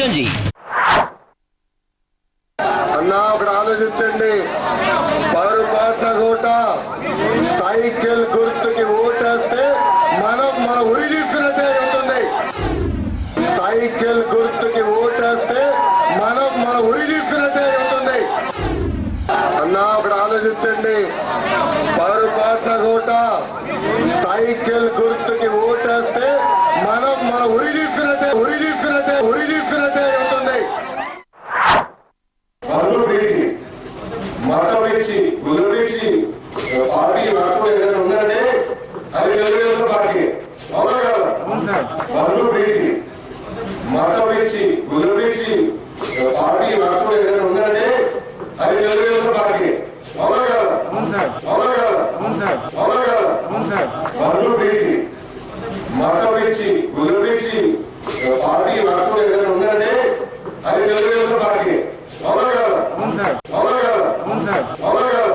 గంజి అన్నా అక్కడ ఆలోచించండి. పొరపాటున కూడా సైకిల్ గుర్తుకి ఓటేస్తే మనం మన ఉరి తీసుకున్నట్టే అవుతుంది. సైకిల్ గుర్తుకి ఓటేస్తే మనం మన ఉరి తీసుకున్నట్టే అవుతుంది. అన్నా అక్కడ ఆలోచించండి. పొరపాటున కూడా సైకిల్ గుర్తుకి ఓటేస్తే మనం మన ఉరి తీసుకున్నట్టే అవుతుంది. మతం ఇచ్చి గుర్తించి పార్టీ రాష్ట్రంలో ఏదైనా ఉందంటే అది తెలుగుదేశం పార్టీ. అవునా కదా? బంధు ప్రీతి మతం ఇచ్చి గుర్తించి పార్టీ రాష్ట్రంలో ఏదైనా ఉందంటే అది తెలుగుదేశం పార్టీ. అవునా కదా? అవునా కదా? అవునా కదా? బంధు ప్రీతి మతం ఇచ్చి గుర్తించి పార్టీ రాష్ట్రంలో ఏదైనా ఉందంటే అది తెలుగుదేశం పార్టీ. అవునా కదా? అవునా కదా? అవునా కదా?